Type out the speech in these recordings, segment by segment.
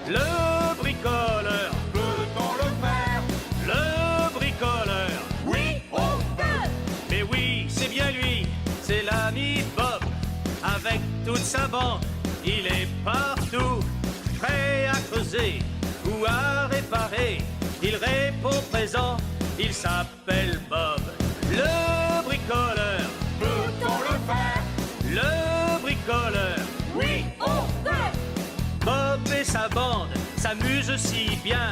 Le bricoleur, Peut-on le faire? le bricoleur. Oui, on peut! Mais oui, c'est bien lui, c'est l'ami Bob. Avec toute sa bande, il est partout, prêt à creuser ou à réparer. Il répond présent, il s'appelle Bob. Le bricoleur, Peut-on le faire? le bricoleur. Oui, on peut! Bob et sa bande s'amusent si bien,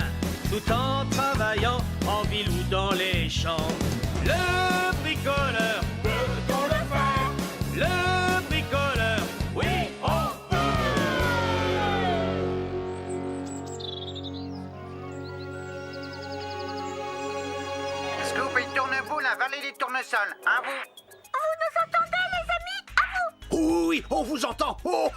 tout en travaillant en ville ou dans les champs. Le bricoleur, Peut-on le faire? le bricoleur, oui, On peut! Scoop et Tourneveau, la vallée des tournesols. À vous. Vous nous entendez, les amis? À vous! Oui, on vous entend. Oh,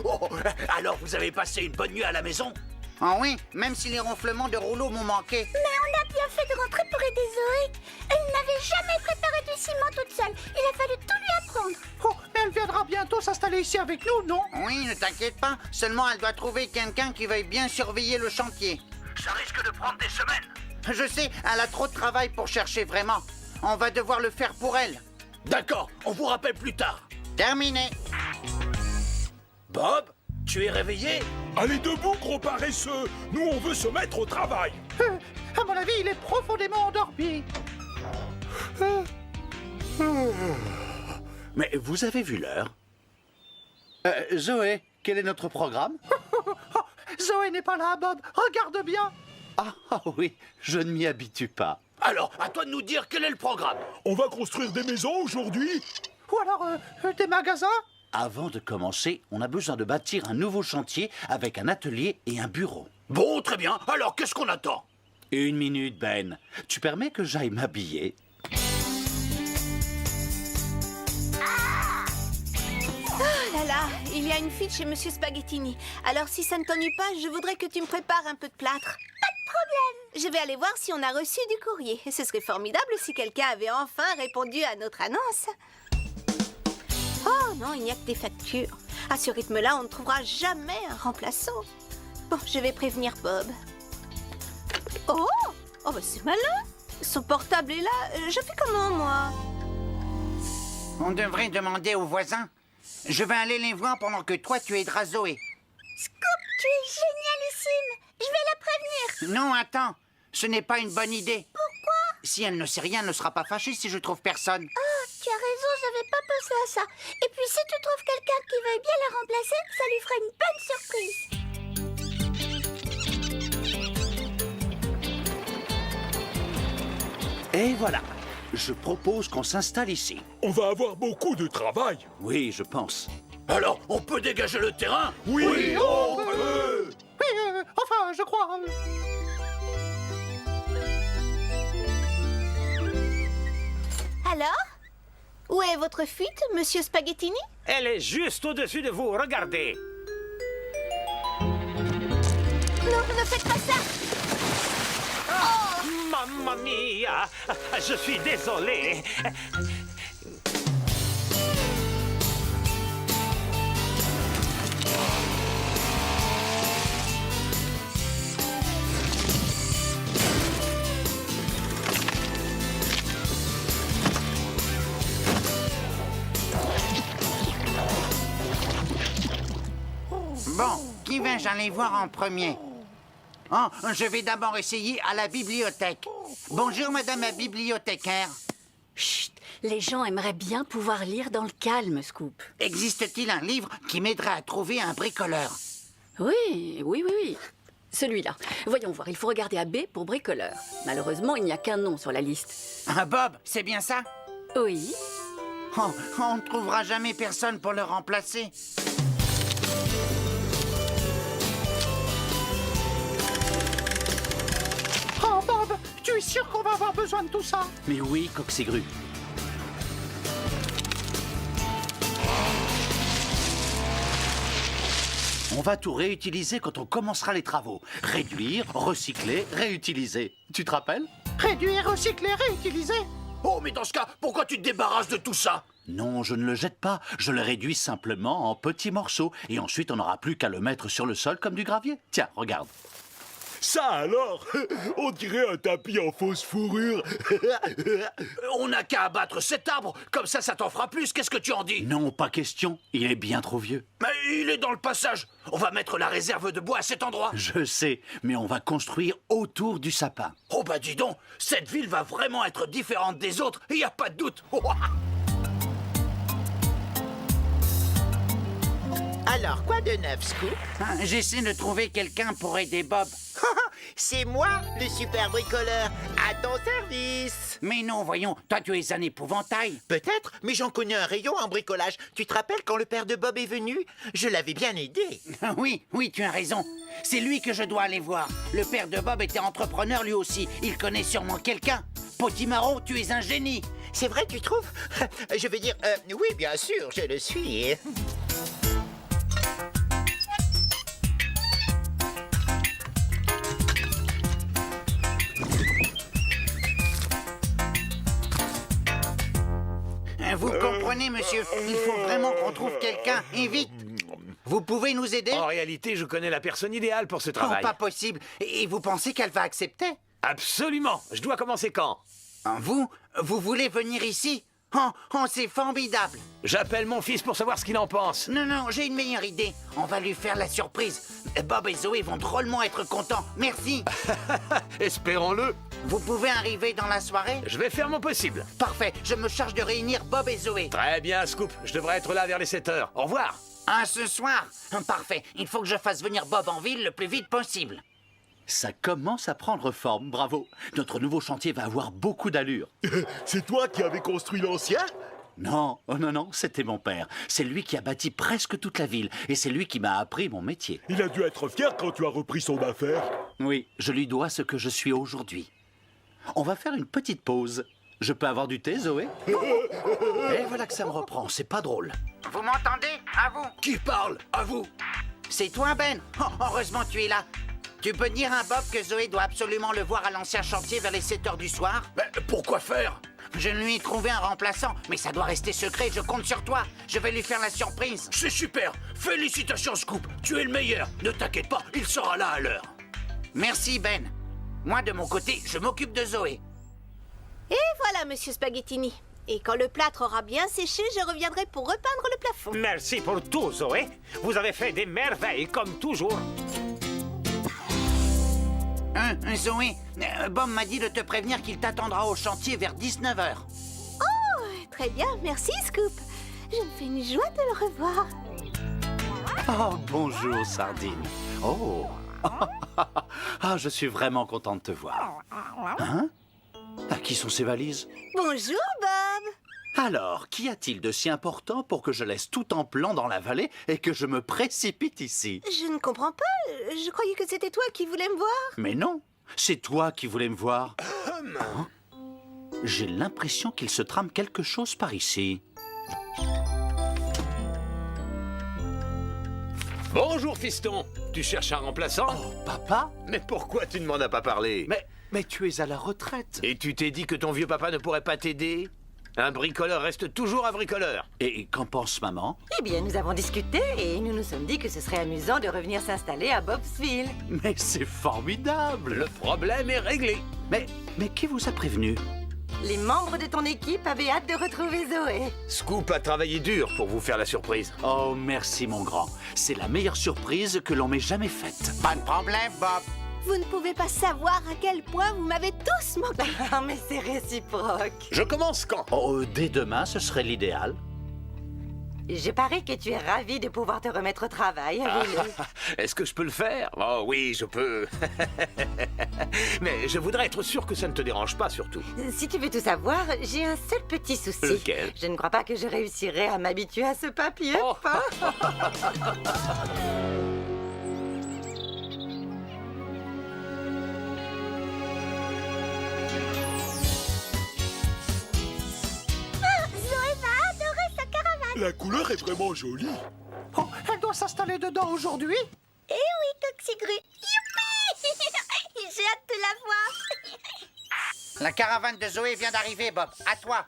oh, alors, vous avez passé une bonne nuit à la maison? Oh oui, même si les ronflements de rouleau m'ont manqué. Mais on a bien fait de rentrer pour aider Zoé. Elle n'avait jamais préparé du ciment toute seule. Il a fallu tout lui apprendre. Oh, mais elle viendra bientôt s'installer ici avec nous, non? Oui, ne t'inquiète pas. Seulement, elle doit trouver quelqu'un qui veuille bien surveiller le chantier. Ça risque de prendre des semaines. Je sais, elle a trop de travail pour chercher vraiment. On va devoir le faire pour elle. D'accord, on vous rappelle plus tard. Terminé. Bob, tu es réveillé? Allez debout, gros paresseux! Nous, on veut se mettre au travail! À mon avis, il est profondément endormi. Mais vous avez vu l'heure? Zoé, quel est notre programme? Oh, Zoé n'est pas là, Bob. Regarde bien. Ah oui, je ne m'y habitue pas. Alors, à toi de nous dire quel est le programme. On va construire des maisons aujourd'hui? Ou alors des magasins. Avant de commencer, on a besoin de bâtir un nouveau chantier avec un atelier et un bureau. Bon, très bien. Alors, qu'est-ce qu'on attend? Une minute, Ben. Tu permets que j'aille m'habiller? Oh là là, il y a une fuite chez Monsieur Spaghettini. Alors si ça ne t'ennuie pas, je voudrais que tu me prépares un peu de plâtre. Pas de problème. Je vais aller voir si on a reçu du courrier. Ce serait formidable si quelqu'un avait enfin répondu à notre annonce. Oh non, il n'y a que des factures. À ce rythme-là, on ne trouvera jamais un remplaçant. Bon, je vais prévenir Bob. Oh, bah c'est malin. Son portable est là. Je fais comment, moi? On devrait demander aux voisins. Je vais aller les voir pendant que toi, tu aideras Zoé. Scoop, tu es génialissime. Je vais la prévenir. Non, attends. Ce n'est pas une bonne idée. Pourquoi? Si elle ne sait rien, elle ne sera pas fâchée si je trouve personne. Oh, tu as raison, j'avais pas pensé à ça. Et puis si tu trouves quelqu'un qui veuille bien la remplacer, ça lui fera une bonne surprise. Et voilà. Je propose qu'on s'installe ici. On va avoir beaucoup de travail! Oui, je pense. Alors, on peut dégager le terrain? Oui, on peut! Oui, enfin, je crois. Alors? Où est votre fuite, Monsieur Spaghettini? Elle est juste au-dessus de vous, regardez. Non, ne faites pas ça! Mamma mia, je suis désolé. Bon, qui vais-je aller voir en premier? Oh, je vais d'abord essayer à la bibliothèque. Bonjour, madame la bibliothécaire. Chut, les gens aimeraient bien pouvoir lire dans le calme, Scoop. Existe-t-il un livre qui m'aiderait à trouver un bricoleur? Oui. Celui-là. Voyons voir, il faut regarder à B pour bricoleur. Malheureusement, il n'y a qu'un nom sur la liste. Ah, Bob, c'est bien ça? Oui. Oh, on ne trouvera jamais personne pour le remplacer. Oh, Bob, tu es sûr qu'on va avoir besoin de tout ça? Mais oui, Coxigru. On va tout réutiliser quand on commencera les travaux. Réduire, recycler, réutiliser. Tu te rappelles? Réduire, recycler, réutiliser. Oh, mais dans ce cas, pourquoi tu te débarrasses de tout ça? Non, je ne le jette pas. Je le réduis simplement en petits morceaux. Et ensuite, on n'aura plus qu'à le mettre sur le sol comme du gravier. Tiens, regarde. Ça alors, on dirait un tapis en fausse fourrure. On n'a qu'à abattre cet arbre, comme ça t'en fera plus, qu'est-ce que tu en dis? Non, pas question. Il est bien trop vieux. Mais il est dans le passage. On va mettre la réserve de bois à cet endroit. Je sais, mais on va construire autour du sapin. Oh bah dis donc, cette ville va vraiment être différente des autres, il n'y a pas de doute. Alors, quoi de neuf, Scoop? J'essaie de trouver quelqu'un pour aider Bob. C'est moi, le super bricoleur, à ton service. Mais non, voyons, toi tu es un épouvantail. Peut-être, mais j'en connais un rayon en bricolage. Tu te rappelles quand le père de Bob est venu? Je l'avais bien aidé. Oui, tu as raison. C'est lui que je dois aller voir. Le père de Bob était entrepreneur lui aussi. Il connaît sûrement quelqu'un. Potimarron, tu es un génie. C'est vrai, tu trouves? Je veux dire, oui, bien sûr, je le suis. Vous comprenez, monsieur? Il faut vraiment qu'on trouve quelqu'un, et vite. Vous pouvez nous aider? En réalité, je connais la personne idéale pour ce Oh, travail. pas possible. Et vous pensez qu'elle va accepter? Absolument. Je dois commencer quand? Vous voulez venir ici? Oh, c'est formidable. J'appelle mon fils pour savoir ce qu'il en pense. Non, j'ai une meilleure idée. On va lui faire la surprise. Bob et Zoé vont drôlement être contents. Merci. Espérons-le. Vous pouvez arriver dans la soirée? Je vais faire mon possible. Parfait, je me charge de réunir Bob et Zoé. Très bien, Scoop. Je devrais être là vers les 7 heures. Au revoir. Ce soir? Parfait, il faut que je fasse venir Bob en ville le plus vite possible. Ça commence à prendre forme, bravo. Notre nouveau chantier va avoir beaucoup d'allure. C'est toi qui avais construit l'ancien? Non, oh non, c'était mon père. C'est lui qui a bâti presque toute la ville. Et c'est lui qui m'a appris mon métier. Il a dû être fier quand tu as repris son affaire. Oui, je lui dois ce que je suis aujourd'hui. On va faire une petite pause. Je peux avoir du thé, Zoé? Et voilà que ça me reprend, c'est pas drôle. Vous m'entendez? À vous. Qui parle? À vous? C'est toi, Ben? Oh, heureusement tu es là. Tu peux dire à Bob que Zoé doit absolument le voir à l'ancien chantier vers les 7 heures du soir? Mais pourquoi faire? Je lui ai trouvé un remplaçant, mais ça doit rester secret, je compte sur toi. Je vais lui faire la surprise. C'est super. Félicitations, Scoop. Tu es le meilleur. Ne t'inquiète pas, il sera là à l'heure. Merci, Ben. Moi, de mon côté, je m'occupe de Zoé. Et voilà, monsieur Spaghettini. Et quand le plâtre aura bien séché, je reviendrai pour repeindre le plafond. Merci pour tout, Zoé. Vous avez fait des merveilles, comme toujours. Zoé, Bob m'a dit de te prévenir qu'il t'attendra au chantier vers 19 h. Oh, très bien, merci, Scoop. Je me fais une joie de le revoir. Oh, bonjour, Sardine. Oh. Ah, je suis vraiment content de te voir. Hein? À qui sont ces valises? Bonjour, Bob. Alors, qu'y a-t-il de si important pour que je laisse tout en plan dans la vallée et que je me précipite ici? Je ne comprends pas. Je croyais que c'était toi qui voulais me voir. Mais non, c'est toi qui voulais me voir. Hein? J'ai l'impression qu'il se trame quelque chose par ici. Bonjour, fiston. Tu cherches un remplaçant? Oh, papa? Mais pourquoi tu ne m'en as pas parlé? Mais tu es à la retraite. Et tu t'es dit que ton vieux papa ne pourrait pas t'aider? Un bricoleur reste toujours un bricoleur. Et qu'en pense maman? Eh bien, nous avons discuté et nous nous sommes dit que ce serait amusant de revenir s'installer à Bobsville. Mais c'est formidable! Le problème est réglé. Mais qui vous a prévenu? Les membres de ton équipe avaient hâte de retrouver Zoé. Scoop a travaillé dur pour vous faire la surprise. Oh, merci mon grand. C'est la meilleure surprise que l'on m'ait jamais faite. Pas de problème, Bob. Vous ne pouvez pas savoir à quel point vous m'avez tous manqué. Ah, mais c'est réciproque. Je commence quand? Oh, dès demain, ce serait l'idéal. Je parie que tu es ravi de pouvoir te remettre au travail, Willy. Est-ce que je peux le faire? Oh oui, je peux. Mais je voudrais être sûr que ça ne te dérange pas, surtout. Si tu veux tout savoir, j'ai un seul petit souci. Lequel? Je ne crois pas que je réussirai à m'habituer à ce papier. Oh. Zoé va adorer sa caravane. La couleur est vraiment jolie. Oh, elle doit s'installer dedans aujourd'hui? Eh oui, Toxigru. Youpi! J'ai hâte de la voir. La caravane de Zoé vient d'arriver, Bob. À toi.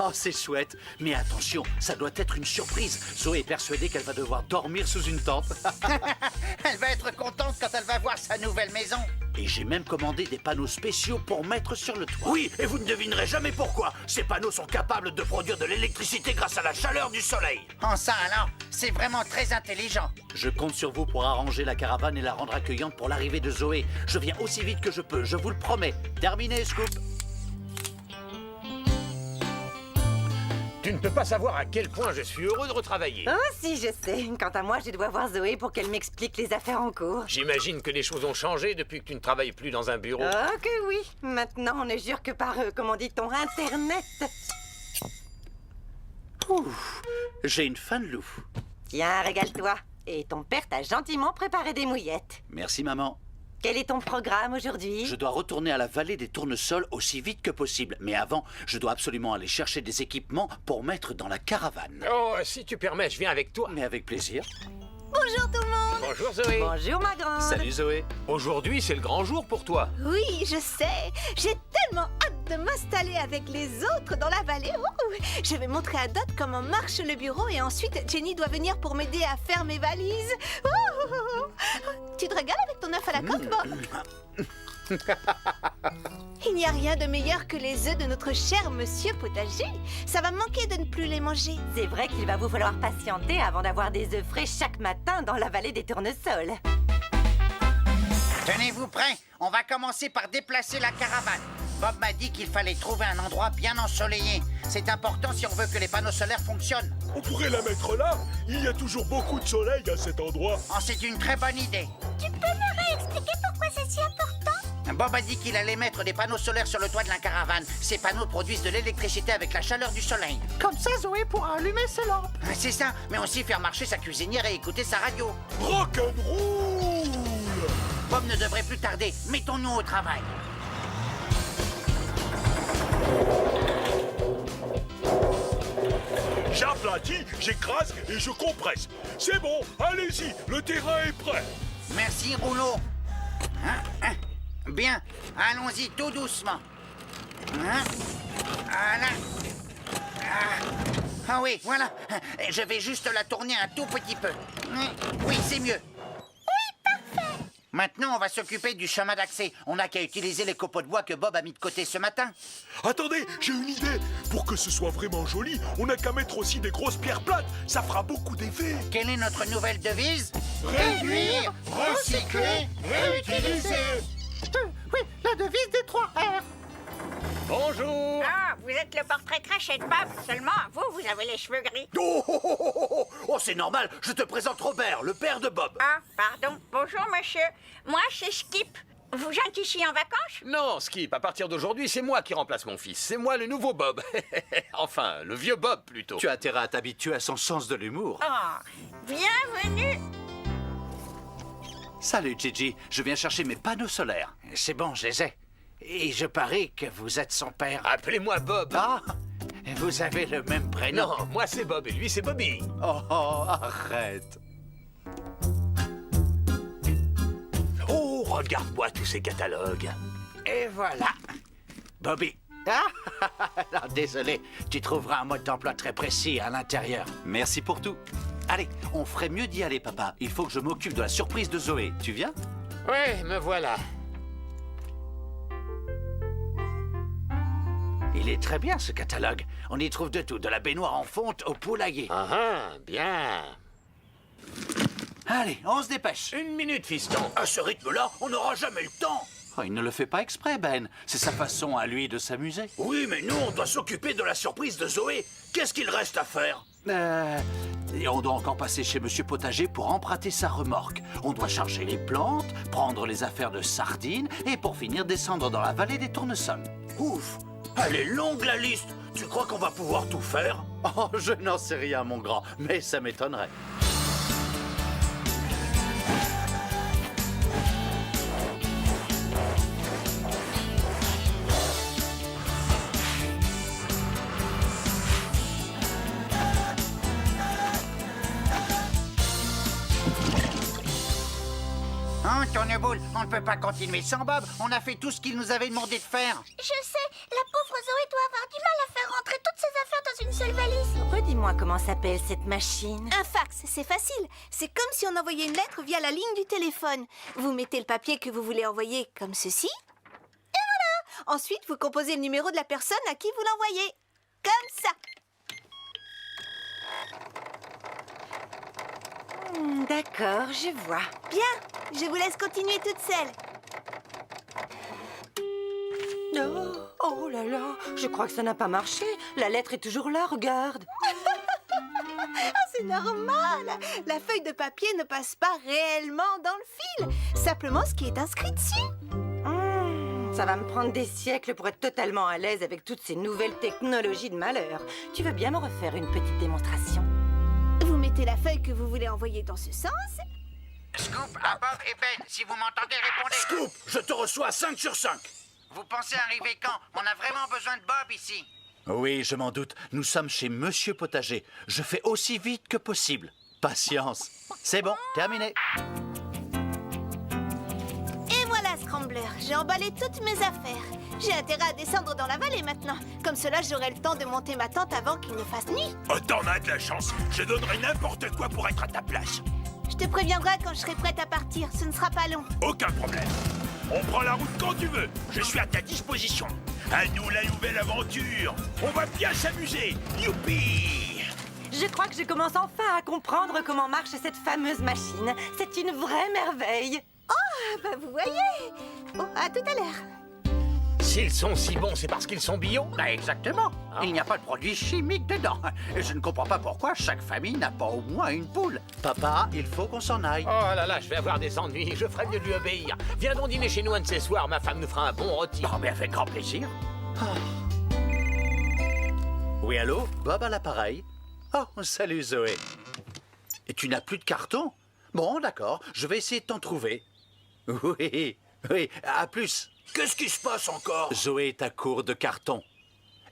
Oh, c'est chouette. Mais attention, ça doit être une surprise. Zoé est persuadée qu'elle va devoir dormir sous une tente. Elle va être contente quand elle va voir sa nouvelle maison. Et j'ai même commandé des panneaux spéciaux pour mettre sur le toit. Oui, et vous ne devinerez jamais pourquoi. Ces panneaux sont capables de produire de l'électricité grâce à la chaleur du soleil. En ça alors, c'est vraiment très intelligent. Je compte sur vous pour arranger la caravane et la rendre accueillante pour l'arrivée de Zoé. Je viens aussi vite que je peux, je vous le promets. Terminé, Scoop. Tu ne peux pas savoir à quel point je suis heureux de retravailler. Oh, si, je sais. Quant à moi, je dois voir Zoé pour qu'elle m'explique les affaires en cours. J'imagine que les choses ont changé depuis que tu ne travailles plus dans un bureau. Oh, que oui. Maintenant, on ne jure que par, comment dit-on, Internet. Ouf, j'ai une faim de loup. Tiens, régale-toi. Et ton père t'a gentiment préparé des mouillettes. Merci, maman. Quel est ton programme aujourd'hui? Je dois retourner à la vallée des tournesols aussi vite que possible. Mais avant, je dois absolument aller chercher des équipements pour mettre dans la caravane. Oh, si tu permets, je viens avec toi. Mais avec plaisir. Bonjour tout le monde. Bonjour Zoé. Bonjour, ma grande. Salut Zoé. Aujourd'hui, c'est le grand jour pour toi. Oui, je sais. J'ai tellement hâte de m'installer avec les autres dans la vallée. Oh, je vais montrer à Dot comment marche le bureau et ensuite Jenny doit venir pour m'aider à faire mes valises. Oh, tu te régales avec ton œuf à la coque, Bob? Il n'y a rien de meilleur que les œufs de notre cher monsieur potager. Ça va me manquer de ne plus les manger. C'est vrai qu'il va vous falloir patienter avant d'avoir des œufs frais chaque matin dans la vallée des tournesols. Tenez-vous prêts, on va commencer par déplacer la caravane. Bob m'a dit qu'il fallait trouver un endroit bien ensoleillé. C'est important si on veut que les panneaux solaires fonctionnent. On pourrait la mettre là. Il y a toujours beaucoup de soleil à cet endroit. Oh, c'est une très bonne idée. Tu peux me réexpliquer pourquoi c'est si important? Bob a dit qu'il allait mettre des panneaux solaires sur le toit de la caravane. Ces panneaux produisent de l'électricité avec la chaleur du soleil. Comme ça, Zoé pourra allumer ses lampes. C'est ça, mais aussi faire marcher sa cuisinière et écouter sa radio. Rock'n'roll! Bob ne devrait plus tarder. Mettons-nous au travail. J'aplatis, j'écrase et je compresse. C'est bon, allez-y, le terrain est prêt. Merci, Rouleau. Bien, allons-y tout doucement. Voilà. Ah oui, voilà. Je vais juste la tourner un tout petit peu. Oui, c'est mieux. Oui, parfait. Maintenant, on va s'occuper du chemin d'accès. On n'a qu'à utiliser les copeaux de bois que Bob a mis de côté ce matin. Attendez, j'ai une idée. Pour que ce soit vraiment joli, on n'a qu'à mettre aussi des grosses pierres plates. Ça fera beaucoup d'effets. Quelle est notre nouvelle devise? Réduire, recycler, réutiliser. Oui, la devise des 3 R. Bonjour. Ah, vous êtes le portrait craché de Bob. Seulement, vous avez les cheveux gris. Oh, c'est normal. Je te présente Robert, le père de Bob. Ah, pardon. Bonjour, monsieur. Moi, c'est Skip. Vous êtes ici en vacances? Non, Skip, à partir d'aujourd'hui, c'est moi qui remplace mon fils. C'est moi le nouveau Bob. Enfin, le vieux Bob, plutôt. Tu as intérêt à t'habituer à son sens de l'humour. Oh, bienvenue. Salut, Gigi. Je viens chercher mes panneaux solaires. C'est bon, je les ai. Et je parie que vous êtes son père. Appelez-moi Bob. Ah, vous avez le même prénom. Non, moi c'est Bob et lui c'est Bobby. Oh, arrête. Oh, regarde-moi tous ces catalogues. Et voilà. Bobby. Ah, désolé, tu trouveras un mode d'emploi très précis à l'intérieur. Merci pour tout. Allez, on ferait mieux d'y aller, papa. Il faut que je m'occupe de la surprise de Zoé. Tu viens? Ouais, me voilà. Il est très bien, ce catalogue. On y trouve de tout, de la baignoire en fonte au poulailler. Ah, bien. Allez, on se dépêche. 1 minute, fiston. À ce rythme-là, on n'aura jamais le temps. Oh, il ne le fait pas exprès, Ben. C'est sa façon à lui de s'amuser. Oui, mais nous, on doit s'occuper de la surprise de Zoé. Qu'est-ce qu'il reste à faire? Et on doit encore passer chez Monsieur Potager pour emprunter sa remorque. On doit charger les plantes, prendre les affaires de Sardine et pour finir descendre dans la vallée des tournesols. Ouf, elle est longue la liste. Tu crois qu'on va pouvoir tout faire? Oh, je n'en sais rien, mon grand, mais ça m'étonnerait. Hein, Tourneboule, on ne peut pas continuer sans Bob. On a fait tout ce qu'il nous avait demandé de faire. Je sais, la pauvre Zoé doit avoir du mal à faire rentrer toutes ses affaires dans une seule valise. Redis-moi comment s'appelle cette machine. Un fax, c'est facile. C'est comme si on envoyait une lettre via la ligne du téléphone. Vous mettez le papier que vous voulez envoyer comme ceci. Et voilà. Ensuite, vous composez le numéro de la personne à qui vous l'envoyez. Comme ça. D'accord, je vois. Bien, je vous laisse continuer toute seule. Oh là là, je crois que ça n'a pas marché. La lettre est toujours là, regarde. Ah, c'est normal. La feuille de papier ne passe pas réellement dans le fil. Simplement ce qui est inscrit dessus. Ça va me prendre des siècles pour être totalement à l'aise avec toutes ces nouvelles technologies de malheur. Tu veux bien me refaire une petite démonstration? Vous mettez la feuille que vous voulez envoyer dans ce sens. Scoop, à Bob et Ben, si vous m'entendez, répondez. Scoop, je te reçois 5 sur 5. Vous pensez arriver quand? On a vraiment besoin de Bob ici. Oui, je m'en doute. Nous sommes chez Monsieur Potager. Je fais aussi vite que possible. Patience. C'est bon, terminé. Et voilà, Scrambler. J'ai emballé toutes mes affaires. J'ai intérêt à descendre dans la vallée maintenant. Comme cela, j'aurai le temps de monter ma tente avant qu'il ne fasse nuit. Oh, t'en as de la chance. Je donnerais n'importe quoi pour être à ta place. Je te préviendrai quand je serai prête à partir. Ce ne sera pas long. Aucun problème. On prend la route quand tu veux. Je suis à ta disposition. À nous la nouvelle aventure. On va bien s'amuser. Youpi! Je crois que je commence enfin à comprendre comment marche cette fameuse machine. C'est une vraie merveille. Oh, bah vous voyez. Bon, à tout à l'heure. S'ils sont si bons, c'est parce qu'ils sont bio? Bah exactement. Il n'y a pas de produits chimiques dedans. Et je ne comprends pas pourquoi chaque famille n'a pas au moins une poule. Papa, il faut qu'on s'en aille. Oh là là, je vais avoir des ennuis. Je ferais mieux de lui obéir. Viens donc dîner chez nous un de ces soirs. Ma femme nous fera un bon rôti. Oh, mais avec grand plaisir. Oui, allô? Bob à l'appareil. Oh, salut Zoé. Et tu n'as plus de carton? Bon, d'accord. Je vais essayer de t'en trouver. Oui, à plus. Qu'est-ce qui se passe encore? Zoé est à court de carton.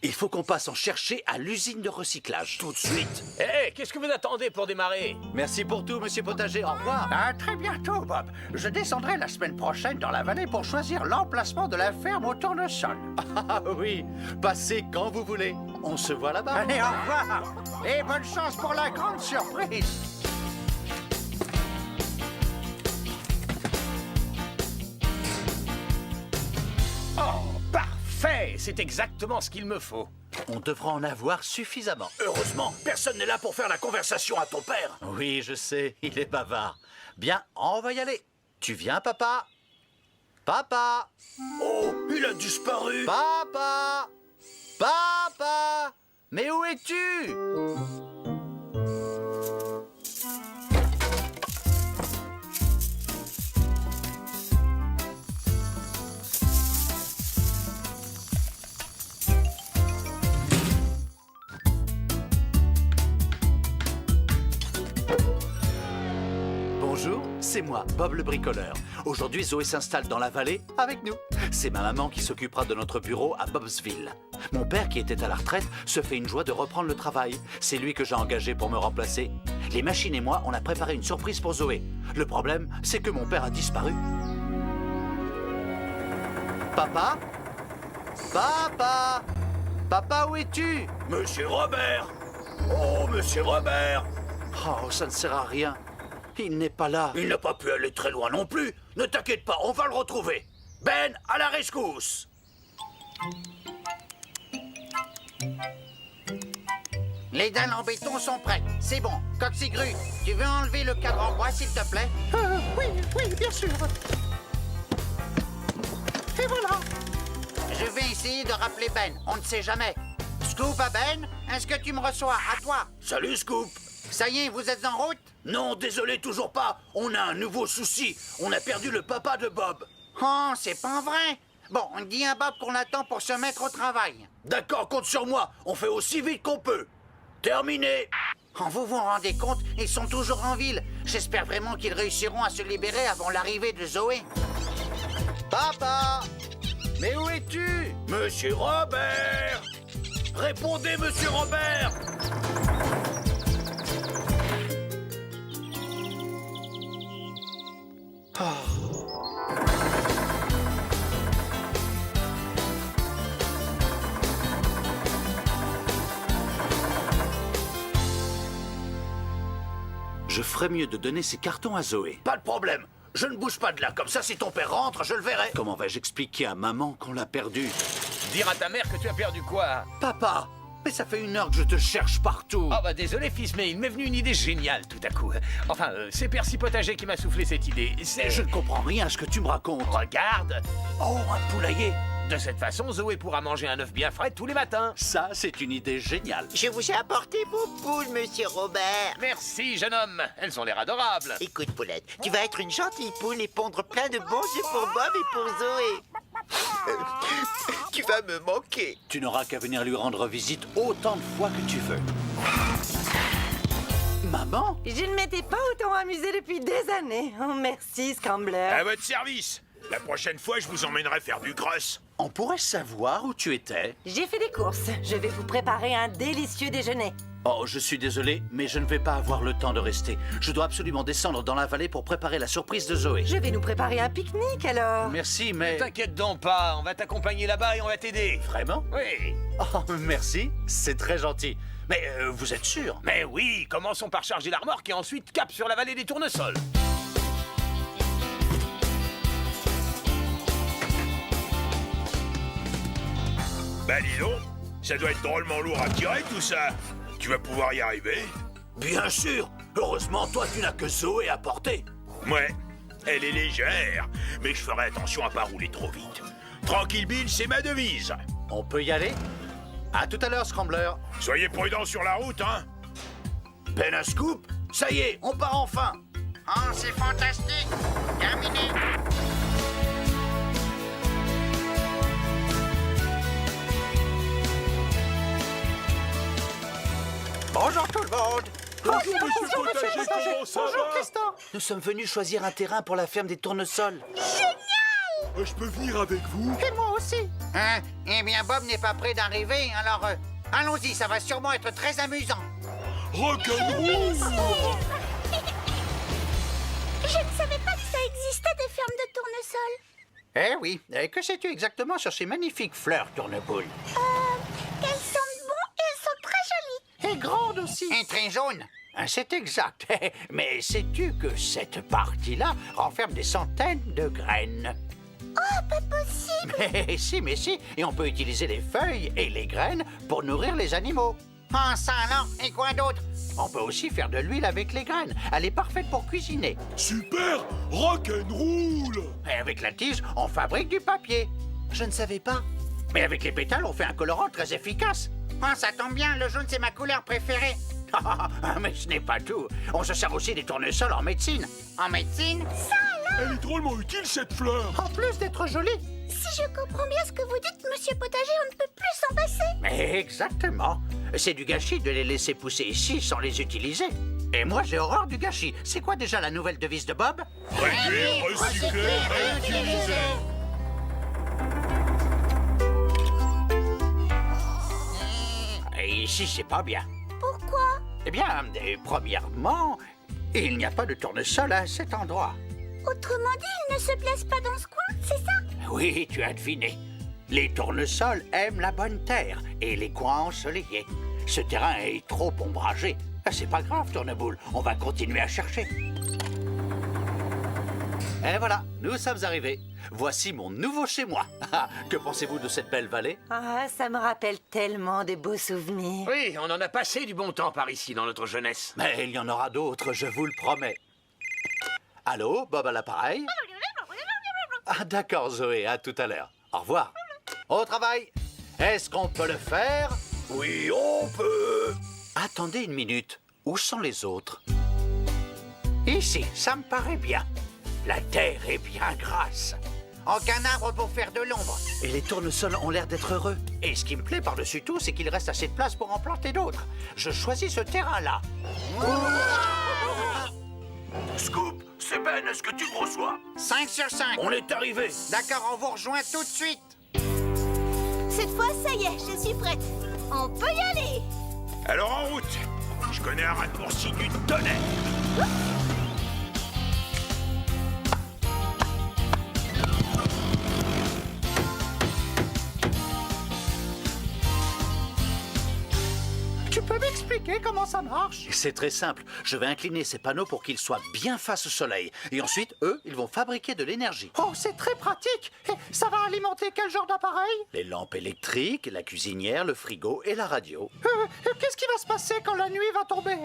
Il faut qu'on passe en chercher à l'usine de recyclage. Tout de suite. Hé, qu'est-ce que vous attendez pour démarrer? Merci pour tout, Monsieur Potager. Au revoir. À très bientôt, Bob. Je descendrai la semaine prochaine dans la vallée pour choisir l'emplacement de la ferme au tournesol. Ah oui, passez quand vous voulez. On se voit là-bas. Allez, au revoir. Et bonne chance pour la grande surprise. Oh, parfait! C'est exactement ce qu'il me faut. On devra en avoir suffisamment. Heureusement, personne n'est là pour faire la conversation à ton père. Oui, je sais, il est bavard. Bien, on va y aller. Tu viens, papa? Papa? Oh, il a disparu. Papa? Papa? Mais où es-tu? Bonjour, c'est moi, Bob le bricoleur. Aujourd'hui, Zoé s'installe dans la vallée avec nous. C'est ma maman qui s'occupera de notre bureau à Bobsville. Mon père, qui était à la retraite, se fait une joie de reprendre le travail. C'est lui que j'ai engagé pour me remplacer. Les machines et moi, on a préparé une surprise pour Zoé. Le problème, c'est que mon père a disparu. Papa? Papa? Papa, où es-tu? Monsieur Robert. Oh, Monsieur Robert. Oh, ça ne sert à rien. Il n'est pas là. Il n'a pas pu aller très loin non plus. Ne t'inquiète pas, on va le retrouver. Ben, à la rescousse. Les dalles en béton sont prêtes. C'est bon. Coxigru, tu veux enlever le cadre en bois, s'il te plaît? Oui, bien sûr. Et voilà. Je vais essayer de rappeler Ben. On ne sait jamais. Scoop à Ben, est-ce que tu me reçois? À toi. Salut, Scoop. Ça y est, vous êtes en route? Non, désolé, toujours pas. On a un nouveau souci. On a perdu le papa de Bob. Oh, c'est pas vrai. Bon, on dit à Bob qu'on attend pour se mettre au travail. D'accord, compte sur moi. On fait aussi vite qu'on peut. Terminé. Vous vous rendez compte? Ils sont toujours en ville. J'espère vraiment qu'ils réussiront à se libérer avant l'arrivée de Zoé. Papa? Mais où es-tu? Monsieur Robert! Répondez, Monsieur Robert! Je ferais mieux de donner ces cartons à Zoé. Pas de problème. Je ne bouge pas de là. Comme ça, si ton père rentre, je le verrai. Comment vais-je expliquer à maman qu'on l'a perdu? Dire à ta mère que tu as perdu quoi? Papa, mais ça fait 1 heure que je te cherche partout. Oh bah désolé fils, mais il m'est venu une idée géniale tout à coup. Enfin, c'est Percy Potager qui m'a soufflé cette idée. Je ne comprends rien à ce que tu me racontes. Regarde. Oh, un poulailler. De cette façon, Zoé pourra manger un œuf bien frais tous les matins. Ça, c'est une idée géniale. Je vous ai apporté vos poules, monsieur Robert. Merci, jeune homme. Elles ont l'air adorables. Écoute, Poulette, tu vas être une gentille poule et pondre plein de bons œufs pour Bob et pour Zoé. Tu vas me manquer. Tu n'auras qu'à venir lui rendre visite autant de fois que tu veux. Maman? Je ne m'étais pas autant amusée depuis des années. Oh, merci, Scrambler. À votre service. La prochaine fois, je vous emmènerai faire du cross. On pourrait savoir où tu étais? J'ai fait des courses. Je vais vous préparer un délicieux déjeuner. Oh, je suis désolé, mais je ne vais pas avoir le temps de rester. Je dois absolument descendre dans la vallée pour préparer la surprise de Zoé. Je vais nous préparer un pique-nique, alors. Merci, mais... T'inquiète donc pas, on va t'accompagner là-bas et on va t'aider. Vraiment? Oui. Oh, merci, c'est très gentil. Mais vous êtes sûr? Mais oui, commençons par charger la remorque et ensuite cap sur la vallée des tournesols. Bah dis donc, ça doit être drôlement lourd à tirer tout ça. Tu vas pouvoir y arriver? Bien sûr. Heureusement, toi, tu n'as que Zoé à porter. Ouais, elle est légère, mais je ferai attention à pas rouler trop vite. Tranquille Bill, c'est ma devise. On peut y aller? À tout à l'heure, Scrambler. Soyez prudents sur la route, hein. Ben un scoop. Ça y est, on part enfin. Oh, c'est fantastique. Terminé. Bonjour tout le monde. Bonjour, monsieur Potager, comment ça va? Tristan. Nous sommes venus choisir un terrain pour la ferme des tournesols. Je peux venir avec vous? Et moi aussi. Hein? Eh bien, Bob n'est pas prêt d'arriver, alors allons-y, ça va sûrement être très amusant. Rock'n'roll! Je ne savais pas que ça existait des fermes de tournesols. Eh oui, et que sais-tu exactement sur ces magnifiques fleurs, Tourneboule? Qu'elles sentent bon et elles sont très jolies. Et grande aussi. Un train jaune? C'est exact. Mais sais-tu que cette partie-là renferme des centaines de graines? Oh, pas possible. Mais si, et on peut utiliser les feuilles et les graines pour nourrir les animaux. Ah, ça alors, et quoi d'autre? On peut aussi faire de l'huile avec les graines. Elle est parfaite pour cuisiner. Super! Rock'n'roll! Et avec la tige, on fabrique du papier. Je ne savais pas. Mais avec les pétales, on fait un colorant très efficace. Ah, ça tombe bien, le jaune, c'est ma couleur préférée. Mais ce n'est pas tout. On se sert aussi des tournesols en médecine. En médecine? Ça alors? Elle est drôlement utile, cette fleur! En plus d'être jolie. Si je comprends bien ce que vous dites, monsieur Potager, on ne peut plus s'en passer. Mais exactement. C'est du gâchis de les laisser pousser ici sans les utiliser. Et moi, j'ai horreur du gâchis. C'est quoi déjà la nouvelle devise de Bob? Réduire, recycler, réutiliser. Et ici, c'est pas bien. Pourquoi? Eh bien, premièrement, il n'y a pas de tournesol à cet endroit. Autrement dit, ils ne se plaisent pas dans ce coin, c'est ça? Oui, tu as deviné. Les tournesols aiment la bonne terre et les coins ensoleillés. Ce terrain est trop ombragé. C'est pas grave, Tourneboule. On va continuer à chercher. Et voilà, nous sommes arrivés. Voici mon nouveau chez moi. Que pensez-vous de cette belle vallée? Ah, ça me rappelle tellement de beaux souvenirs. Oui, on en a passé du bon temps par ici dans notre jeunesse. Mais il y en aura d'autres, je vous le promets. Allô, Bob à l'appareil? Ah d'accord, Zoé, à tout à l'heure. Au revoir. Au travail. Est-ce qu'on peut le faire? Oui, on peut. Attendez une minute. Où sont les autres? Ici, ça me paraît bien. La terre est bien grasse. Aucun arbre pour faire de l'ombre. Et les tournesols ont l'air d'être heureux. Et ce qui me plaît par-dessus tout, c'est qu'il reste assez de place pour en planter d'autres. Je choisis ce terrain-là. Scoop, c'est Ben, est-ce que tu me reçois? 5 sur 5. On est arrivé. D'accord, on vous rejoint tout de suite. Cette fois, ça y est, je suis prête. On peut y aller. Alors en route! Je connais un raccourci du tonnerre! expliquer comment ça marche? C'est très simple. Je vais incliner ces panneaux pour qu'ils soient bien face au soleil. Et ensuite, eux, ils vont fabriquer de l'énergie. Oh, c'est très pratique. Et ça va alimenter quel genre d'appareil? Les lampes électriques, la cuisinière, le frigo et la radio. Qu'est-ce qui va se passer quand la nuit va tomber?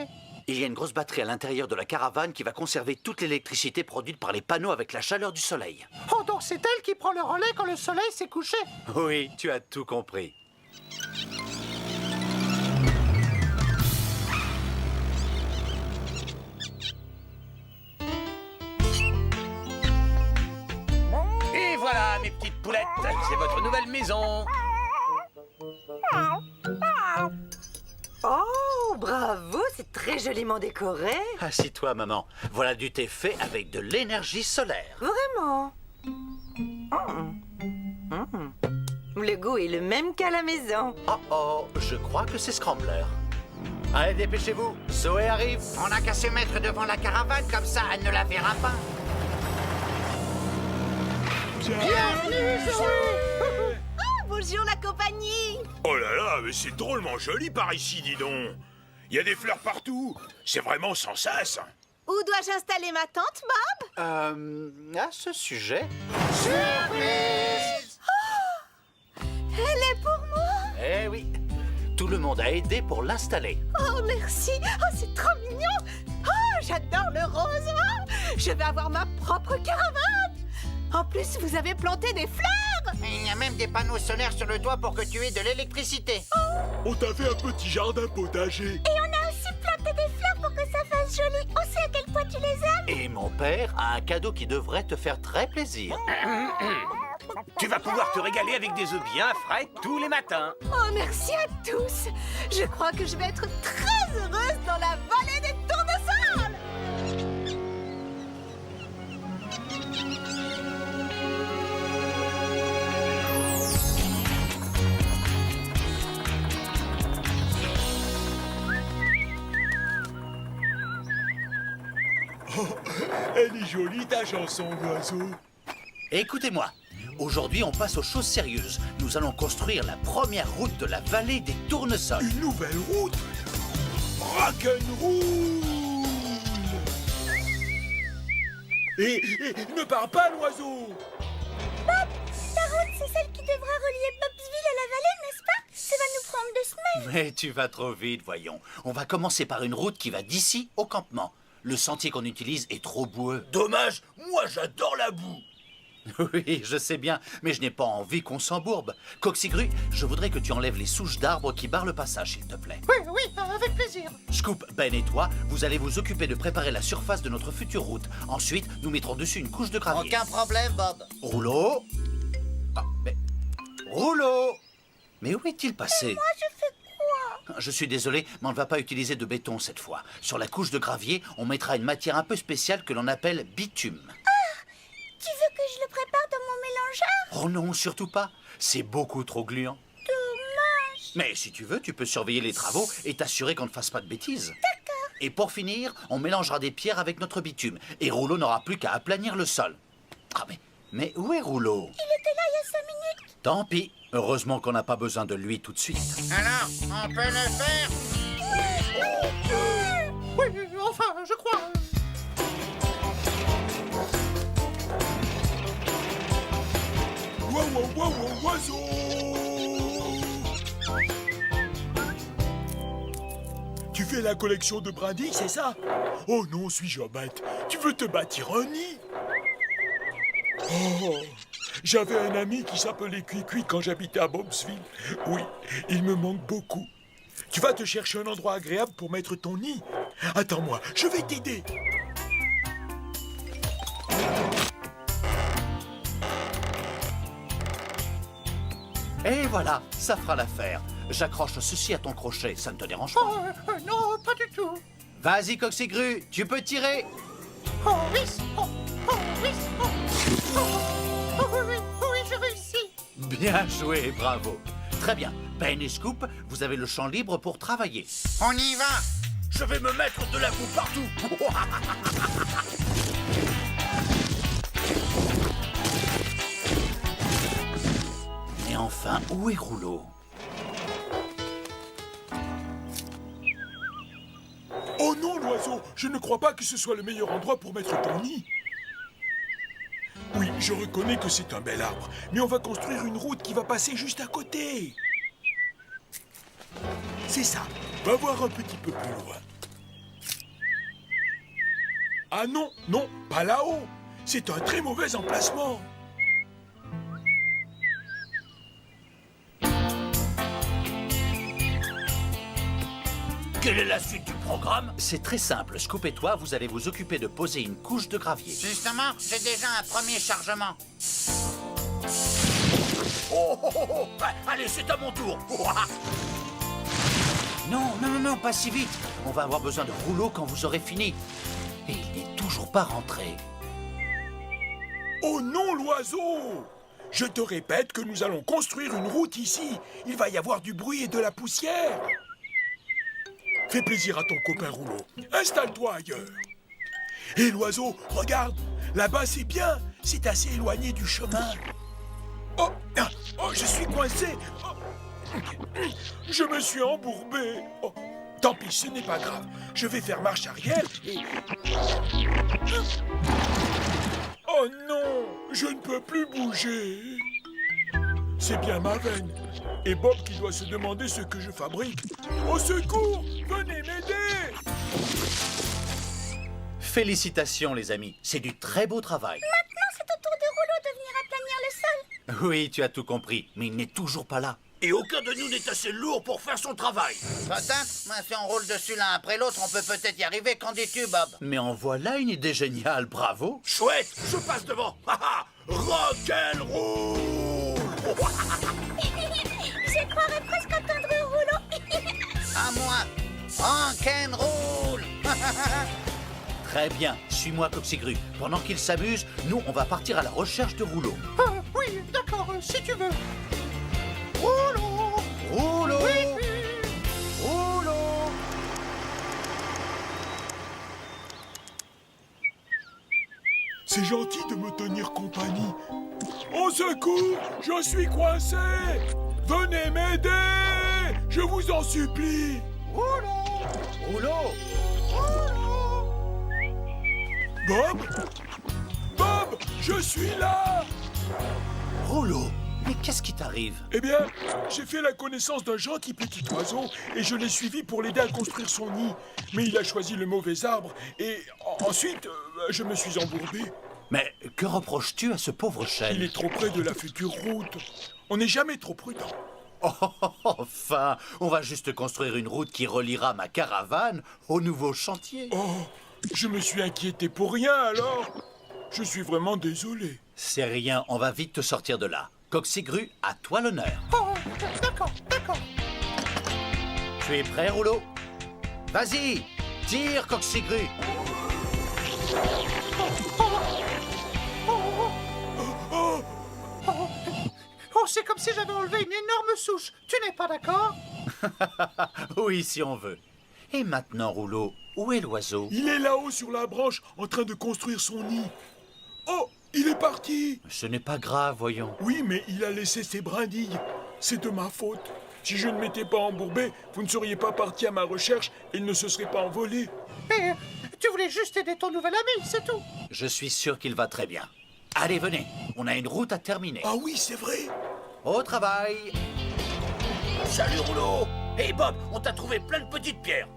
Il y a une grosse batterie à l'intérieur de la caravane qui va conserver toute l'électricité produite par les panneaux avec la chaleur du soleil. Oh, donc c'est elle qui prend le relais quand le soleil s'est couché. Oui, tu as tout compris. Et voilà, mes petites poulettes, c'est votre nouvelle maison. Oh, bravo, c'est très joliment décoré. Assis-toi, maman. Voilà du thé fait avec de l'énergie solaire. Vraiment. Le goût est le même qu'à la maison. Oh oh, je crois que c'est Scrambler. Allez, dépêchez-vous, Zoé arrive. On n'a qu'à se mettre devant la caravane, comme ça, elle ne la verra pas. Bienvenue, Zoé. Oh, bonjour la compagnie. Oh là là, mais c'est drôlement joli par ici, dis donc. Il y a des fleurs partout. C'est vraiment sans cesse. Où dois-je installer ma tente, Bob? À ce sujet... Surprise! Elle est pour moi. Eh oui, tout le monde a aidé pour l'installer. Oh, merci. Oh, c'est trop mignon. Oh, j'adore le rose. Oh, je vais avoir ma propre caravane. En plus, vous avez planté des fleurs. Il y a même des panneaux solaires sur le toit pour que tu aies de l'électricité. On t'a fait un petit jardin potager. Et on a aussi planté des fleurs pour que ça fasse joli. On sait à quel point tu les aimes. Et mon père a un cadeau qui devrait te faire très plaisir. Tu vas pouvoir te régaler avec des œufs bien frais tous les matins. Oh, merci à tous. Je crois que je vais être très heureuse dans la vallée des tournesols. Oh, elle est jolie ta chanson, l'oiseau. Écoutez-moi, aujourd'hui on passe aux choses sérieuses. Nous allons construire la première route de la vallée des tournesols. Une nouvelle route? Rock'n'roll! Et ne pars pas, l'oiseau! Bob, ta route, c'est celle qui devra relier Bobsville à la vallée, n'est-ce pas? Ça va nous prendre 2 semaines. Mais tu vas trop vite, voyons. On va commencer par une route qui va d'ici au campement. Le sentier qu'on utilise est trop boueux. Dommage, moi j'adore la boue. Oui, je sais bien, mais je n'ai pas envie qu'on s'embourbe. Coxigru, je voudrais que tu enlèves les souches d'arbres qui barrent le passage, s'il te plaît. Oui, avec plaisir. Scoop, Ben et toi, vous allez vous occuper de préparer la surface de notre future route. Ensuite, nous mettrons dessus une couche de gravier. Aucun problème, Bob. Rouleau. Ah, mais... Rouleau. Mais où est-il passé? Moi, je fais quoi? Je suis désolé, mais on ne va pas utiliser de béton cette fois. Sur la couche de gravier, on mettra une matière un peu spéciale que l'on appelle bitume. Tu veux que je le prépare dans mon mélangeur? Oh non, surtout pas. C'est beaucoup trop gluant. Dommage. Mais si tu veux, tu peux surveiller les travaux et t'assurer qu'on ne fasse pas de bêtises. D'accord. Et pour finir, on mélangera des pierres avec notre bitume. Et Rouleau n'aura plus qu'à aplanir le sol. Ah mais où est Rouleau? Il était là il y a 5 minutes. Tant pis. Heureusement qu'on n'a pas besoin de lui tout de suite. Alors, on peut le faire? Oui, enfin, je crois. Oiseau! Tu fais la collection de brindilles, c'est ça? Oh non, suis-je bête? Tu veux te bâtir un nid? Oh, j'avais un ami qui s'appelait Cuicui quand j'habitais à Bobsville. Oui, il me manque beaucoup. Tu vas te chercher un endroit agréable pour mettre ton nid. Attends-moi, je vais t'aider. Et voilà, ça fera l'affaire. J'accroche ceci à ton crochet, ça ne te dérange pas? Non, pas du tout. Vas-y, Coxigru, tu peux tirer. Oh oui, oui, j'ai réussi. Bien joué, bravo. Très bien. Ben et Scoop, vous avez le champ libre pour travailler. On y va! Je vais me mettre de la boue partout. Mais enfin, où est Rouleau? l'oiseau, je ne crois pas que ce soit le meilleur endroit pour mettre ton nid. Oui, je reconnais que c'est un bel arbre, mais on va construire une route qui va passer juste à côté. C'est ça, va voir un petit peu plus loin. Ah non, non, pas là-haut. C'est un très mauvais emplacement. Quelle est la suite du programme? C'est très simple. Scoop et toi, vous allez vous occuper de poser une couche de gravier. Justement, j'ai déjà un premier chargement. Oh, oh, oh, oh. Allez, c'est à mon tour. Non, non, non, non, pas si vite. On va avoir besoin de rouleaux quand vous aurez fini. Et il n'est toujours pas rentré. Oh non, l'oiseau! Je te répète que nous allons construire une route ici. Il va y avoir du bruit et de la poussière. Fais plaisir à ton copain Rouleau. Installe-toi ailleurs. Et l'oiseau, regarde, là-bas c'est bien. C'est assez éloigné du chemin. Oh, oh, je suis coincé. Oh, je me suis embourbé. Oh, tant pis, ce n'est pas grave. Je vais faire marche arrière et... Oh non, je ne peux plus bouger. C'est bien ma veine. Et Bob qui doit se demander ce que je fabrique. Au secours, venez m'aider. Félicitations les amis, c'est du très beau travail. Maintenant, c'est au tour de Rouleau de venir aplanir le sol. Oui, tu as tout compris, mais il n'est toujours pas là. Et aucun de nous n'est assez lourd pour faire son travail. Peut-être, mais si on roule dessus l'un après l'autre, on peut peut-être y arriver. Qu'en dis-tu, Bob? Mais en voilà une idée géniale, bravo. Chouette, je passe devant. Rock'n'roll. Je croirais presque entendre Rouleau. À moi, rock'n'roll. Très bien, suis-moi Coxigru. Pendant qu'il s'amuse, nous on va partir à la recherche de Rouleau. Oui, d'accord, si tu veux. Rouleau, Rouleau, Rouleau. C'est gentil de me tenir compagnie. Au secours, je suis coincé. Venez m'aider, je vous en supplie. Rouleau, Rouleau. Bob? Bob, je suis là. Rouleau, mais qu'est-ce qui t'arrive? Eh bien, j'ai fait la connaissance d'un gentil petit oiseau et je l'ai suivi pour l'aider à construire son nid. Mais il a choisi le mauvais arbre et ensuite, je me suis embourbé. Mais que reproches-tu à ce pauvre chêne? Il est trop près de la future route. On n'est jamais trop prudent. Enfin, on va juste construire une route qui reliera ma caravane au nouveau chantier. Oh, je me suis inquiété pour rien alors. Je suis vraiment désolé. C'est rien, on va vite te sortir de là. Coxigru, à toi l'honneur. Oh, d'accord, d'accord. Tu es prêt, Rouleau? Vas-y, tire, Coxigru. Oh, c'est comme si j'avais enlevé une énorme souche. Tu n'es pas d'accord? Oui, si on veut. Et maintenant, Rouleau, où est l'oiseau? Il est là-haut sur la branche, en train de construire son nid. Oh, il est parti. Ce n'est pas grave, voyons. Oui, mais il a laissé ses brindilles. C'est de ma faute. Si je ne m'étais pas embourbé, vous ne seriez pas parti à ma recherche et il ne se serait pas envolé. Mais tu voulais juste aider ton nouvel ami, c'est tout. Je suis sûr qu'il va très bien. Allez, venez, on a une route à terminer. Ah oui, c'est vrai. Au travail. Salut Rouleau. Hey Bob, on t'a trouvé plein de petites pierres.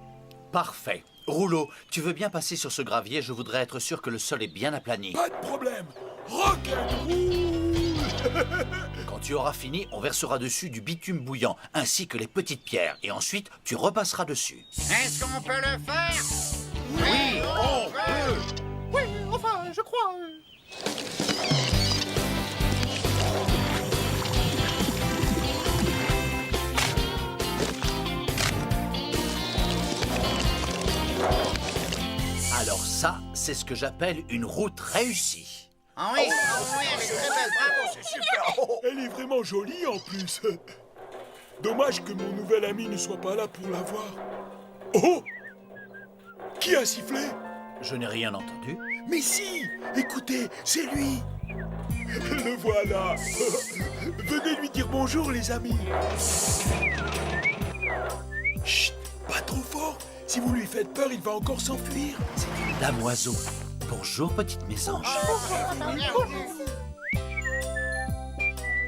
Parfait. Rouleau, tu veux bien passer sur ce gravier? Je voudrais être sûr que le sol est bien aplani. Pas de problème. Rock'n'roll. Quand tu auras fini, on versera dessus du bitume bouillant, ainsi que les petites pierres. Et ensuite, tu repasseras dessus. Est-ce qu'on peut le faire? Oui, on peut. Oui, enfin, je crois... Alors ça, c'est ce que j'appelle une route réussie. Ah oui, oui, elle est très belle, bravo, c'est super. Elle est vraiment jolie en plus. Dommage que mon nouvel ami ne soit pas là pour la voir. Oh! Qui a sifflé? Je n'ai rien entendu. Mais si! Écoutez, c'est lui! Le voilà! Venez lui dire bonjour, les amis! Chut! Pas trop fort! Si vous lui faites peur, il va encore s'enfuir. C'est une dame oiseau. Bonjour, petite mésange.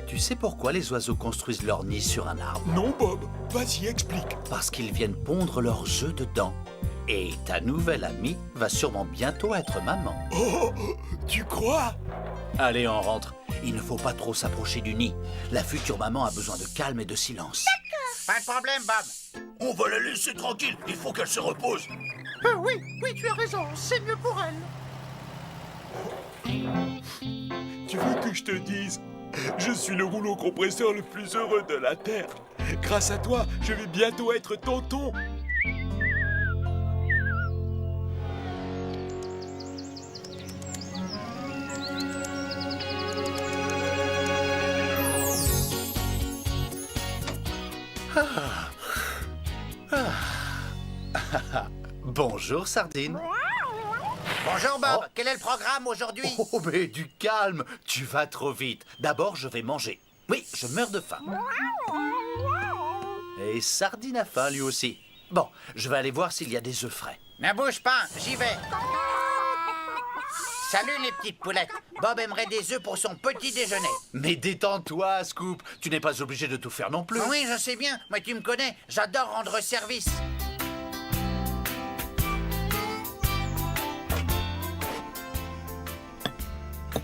Tu sais pourquoi les oiseaux construisent leur nid sur un arbre? Non, Bob. Vas-y, explique. Parce qu'ils viennent pondre leurs œufs dedans. Et ta nouvelle amie va sûrement bientôt être maman. Oh, tu crois? Allez, on rentre. Il ne faut pas trop s'approcher du nid. La future maman a besoin de calme et de silence. Pas de problème, Bob. On va la laisser tranquille, il faut qu'elle se repose. Oui, tu as raison, c'est mieux pour elle. Tu veux que je te dise? Je suis le rouleau compresseur le plus heureux de la Terre. Grâce à toi, je vais bientôt être tonton. Bonjour, Sardine. Bonjour, Bob. Quel est le programme aujourd'hui? Oh, mais du calme. Tu vas trop vite. D'abord, je vais manger. Oui, je meurs de faim. Et Sardine a faim, lui aussi. Bon, je vais aller voir s'il y a des œufs frais. Ne bouge pas, j'y vais. Salut, les petites poulettes. Bob aimerait des œufs pour son petit déjeuner. Mais détends-toi, Scoop. Tu n'es pas obligé de tout faire non plus. Oui, je sais bien, mais tu me connais. J'adore rendre service.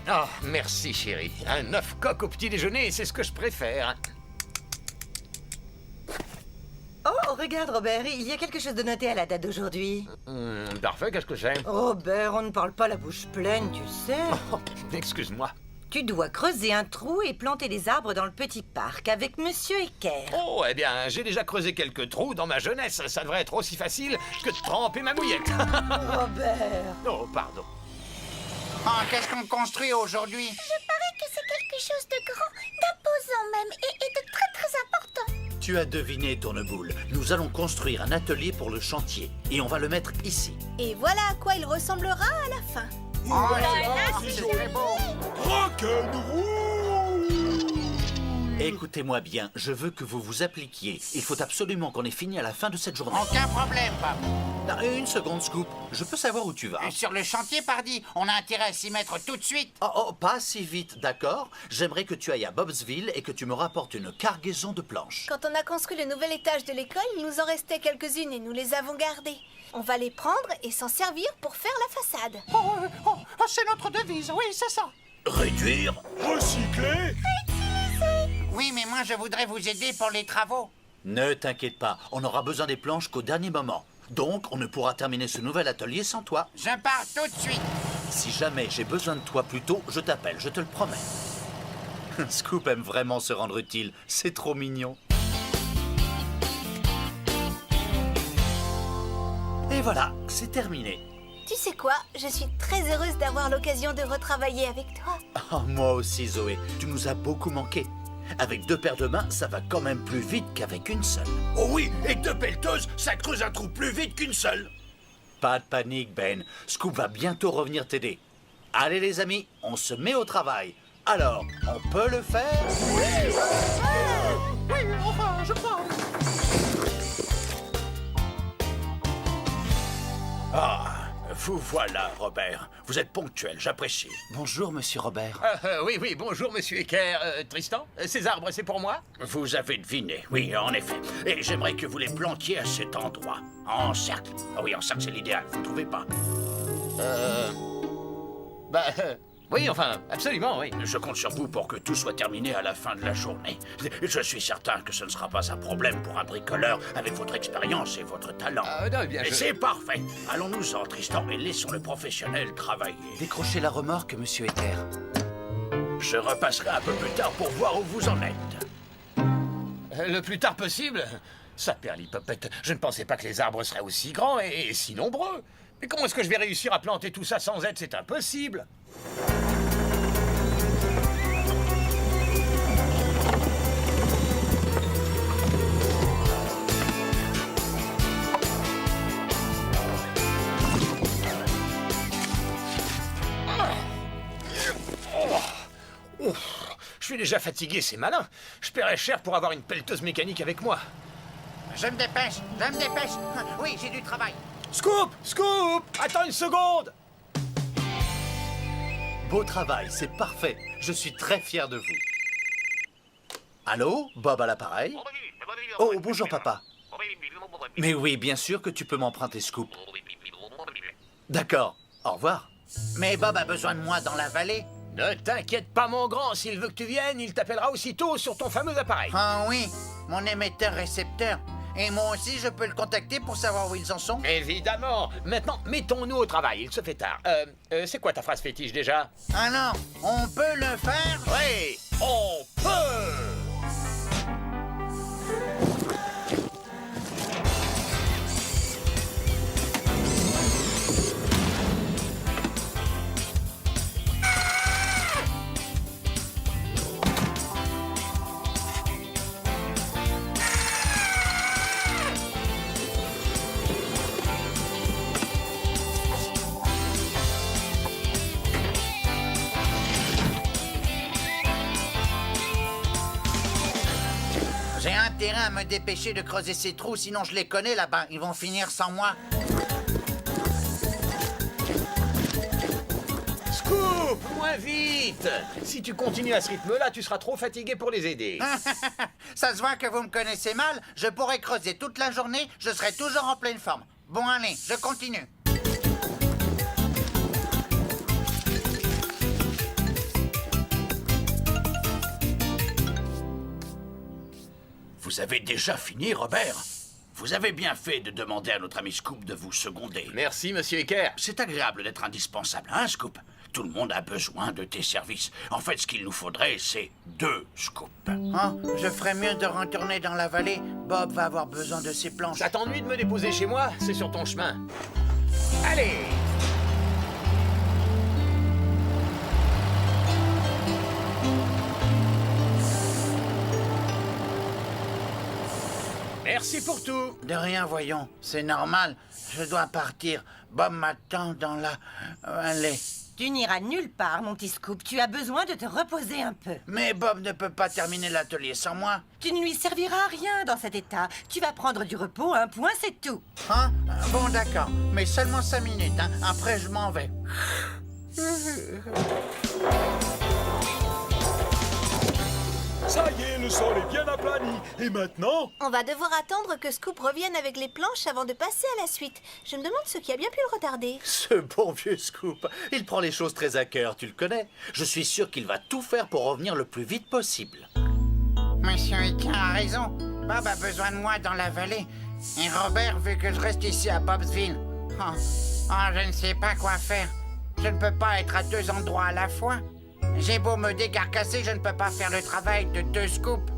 Oh, merci, chérie. Un œuf coq au petit déjeuner, c'est ce que je préfère. Oh, regarde, Robert, il y a quelque chose de noté à la date d'aujourd'hui. Parfait, qu'est-ce que c'est? Robert, on ne parle pas la bouche pleine, tu sais. Oh, excuse-moi. Tu dois creuser un trou et planter des arbres dans le petit parc avec Monsieur Ecker. Oh, eh bien, j'ai déjà creusé quelques trous dans ma jeunesse. Ça devrait être aussi facile que de tremper ma mouillette. Robert. Oh, pardon. Oh, qu'est-ce qu'on construit aujourd'hui? Je parie que c'est quelque chose de grand, d'imposant même, et de très très important. Tu as deviné, Tourneboule. Nous allons construire un atelier pour le chantier. Et on va le mettre ici. Et voilà à quoi il ressemblera à la fin. Oh là là, c'est très beau. Rock'n'roll! Écoutez-moi bien, je veux que vous vous appliquiez. Il faut absolument qu'on ait fini à la fin de cette journée. Aucun problème, Bob. Non, une seconde, Scoop. Je peux savoir où tu vas? Sur le chantier, pardi. On a intérêt à s'y mettre tout de suite. Oh, pas si vite, d'accord? J'aimerais que tu ailles à Bobsville et que tu me rapportes une cargaison de planches. Quand on a construit le nouvel étage de l'école, il nous en restait quelques-unes et nous les avons gardées. On va les prendre et s'en servir pour faire la façade. C'est notre devise, oui, c'est ça. Réduire. Recycler. Oui, mais moi, je voudrais vous aider pour les travaux. Ne t'inquiète pas, on aura besoin des planches qu'au dernier moment. Donc, on ne pourra terminer ce nouvel atelier sans toi. Je pars tout de suite. Si jamais j'ai besoin de toi plus tôt, je t'appelle, je te le promets. Scoop aime vraiment se rendre utile, c'est trop mignon. Et voilà, c'est terminé. Tu sais quoi? Je suis très heureuse d'avoir l'occasion de retravailler avec toi. Oh, moi aussi, Zoé, tu nous as beaucoup manqué. Avec 2 paires de mains, ça va quand même plus vite qu'avec une seule. Oh oui, et 2 pelleteuses, ça creuse un trou plus vite qu'une seule. Pas de panique, Ben. Scoop va bientôt revenir t'aider. Allez, les amis, on se met au travail. Alors, on peut le faire? Oui, enfin, je crois. Ah, vous voilà, Robert. Vous êtes ponctuel, j'apprécie. Bonjour, monsieur Robert. Oui, bonjour, monsieur Ecker. Tristan, ces arbres, c'est pour moi? Vous avez deviné, oui, en effet. Et j'aimerais que vous les plantiez à cet endroit. En cercle. Ah oui, en cercle, c'est l'idéal, vous ne trouvez pas? Oui, enfin, absolument, oui. Je compte sur vous pour que tout soit terminé à la fin de la journée. Je suis certain que ce ne sera pas un problème pour un bricoleur avec votre expérience et votre talent. Non, eh bien, Et c'est parfait. Allons-nous-en, Tristan, et laissons le professionnel travailler. Décrochez la remorque, monsieur Ecker. Je repasserai un peu plus tard pour voir où vous en êtes. Le plus tard possible? Saperlipopette, je ne pensais pas que les arbres seraient aussi grands et si nombreux. Mais comment est-ce que je vais réussir à planter tout ça sans aide? C'est impossible. Je suis déjà fatigué, c'est malin. Je paierais cher pour avoir une pelleteuse mécanique avec moi. Je me dépêche, je me dépêche. Oui, j'ai du travail. Scoop! Scoop! Attends une seconde! Beau travail, c'est parfait. Je suis très fier de vous. Allô, Bob à l'appareil? Oh, bonjour papa. Mais oui, bien sûr que tu peux m'emprunter Scoop. D'accord, au revoir. Mais Bob a besoin de moi dans la vallée. Ne t'inquiète pas, mon grand. S'il veut que tu viennes, il t'appellera aussitôt sur ton fameux appareil. Ah oui, mon émetteur-récepteur. Et moi aussi, je peux le contacter pour savoir où ils en sont? Évidemment. Maintenant, mettons-nous au travail. Il se fait tard. C'est quoi ta phrase fétiche déjà? Alors, on peut le faire? Oui, on peut! J'ai intérêt à me dépêcher de creuser ces trous, sinon je les connais là-bas. Ils vont finir sans moi. Scoop, moins vite! Si tu continues à ce rythme-là, tu seras trop fatigué pour les aider. Ça se voit que vous me connaissez mal. Je pourrais creuser toute la journée, je serai toujours en pleine forme. Bon, allez, je continue. Vous avez déjà fini, Robert? Vous avez bien fait de demander à notre ami Scoop de vous seconder. Merci, monsieur Ecker. C'est agréable d'être indispensable, hein, Scoop? Tout le monde a besoin de tes services. En fait, ce qu'il nous faudrait, c'est 2 Scoops. Oh, je ferais mieux de retourner dans la vallée. Bob va avoir besoin de ses planches. Ça t'ennuie de me déposer chez moi? C'est sur ton chemin. Allez! Merci pour tout. De rien, voyons. C'est normal. Je dois partir. Bob m'attend dans la vallée. Tu n'iras nulle part, mon petit Scoop. Tu as besoin de te reposer un peu. Mais Bob ne peut pas terminer l'atelier sans moi. Tu ne lui serviras à rien dans cet état. Tu vas prendre du repos, un point, c'est tout. Hein? Bon, d'accord. Mais seulement 5 minutes, hein. Après, je m'en vais. Ça y est, le sol est bien aplani. Et maintenant? On va devoir attendre que Scoop revienne avec les planches avant de passer à la suite. Je me demande ce qui a bien pu le retarder. Ce bon vieux Scoop, il prend les choses très à cœur, tu le connais. Je suis sûr qu'il va tout faire pour revenir le plus vite possible. Monsieur Ecker a raison. Bob a besoin de moi dans la vallée. Et Robert veut que je reste ici à Bobsville. Je ne sais pas quoi faire. Je ne peux pas être à 2 endroits à la fois. J'ai beau me décarcasser, je ne peux pas faire le travail de 2 Scoops.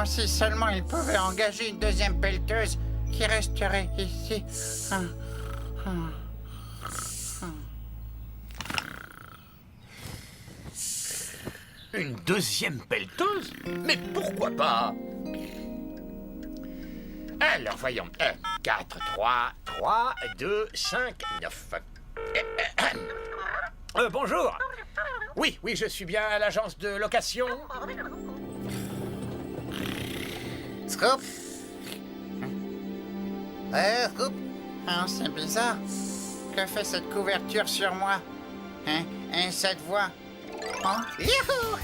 Si seulement il pouvait engager une deuxième pelleteuse qui resterait ici. Une deuxième pelleteuse? Mais pourquoi pas? Alors, voyons. 4, 3, 2, 5, 9. Bonjour. Oui, je suis bien à l'agence de location. Scoop? Scoop? C'est bizarre. Que fait cette couverture sur moi? Et cette voix? Youhou!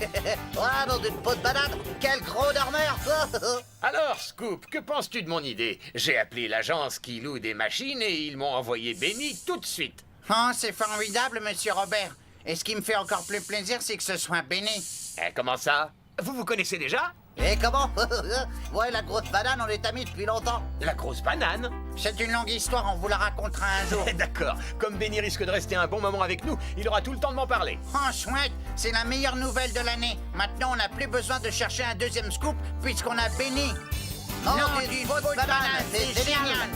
Oh, dans une peau de banane! Quel gros dormeur! Alors, Scoop, que penses-tu de mon idée? J'ai appelé l'agence qui loue des machines et ils m'ont envoyé Benny tout de suite. C'est formidable, monsieur Robert. Et ce qui me fait encore plus plaisir, c'est que ce soit Benny. Comment ça? Vous vous connaissez déjà? Et comment? Ouais, la grosse banane, on est amis depuis longtemps. La grosse banane? C'est une longue histoire, on vous la racontera un jour. D'accord. Comme Benny risque de rester un bon moment avec nous, il aura tout le temps de m'en parler. Chouette, c'est la meilleure nouvelle de l'année. Maintenant, on n'a plus besoin de chercher un deuxième scoop, puisqu'on a Benny. Non, du pot de banane, c'est génial.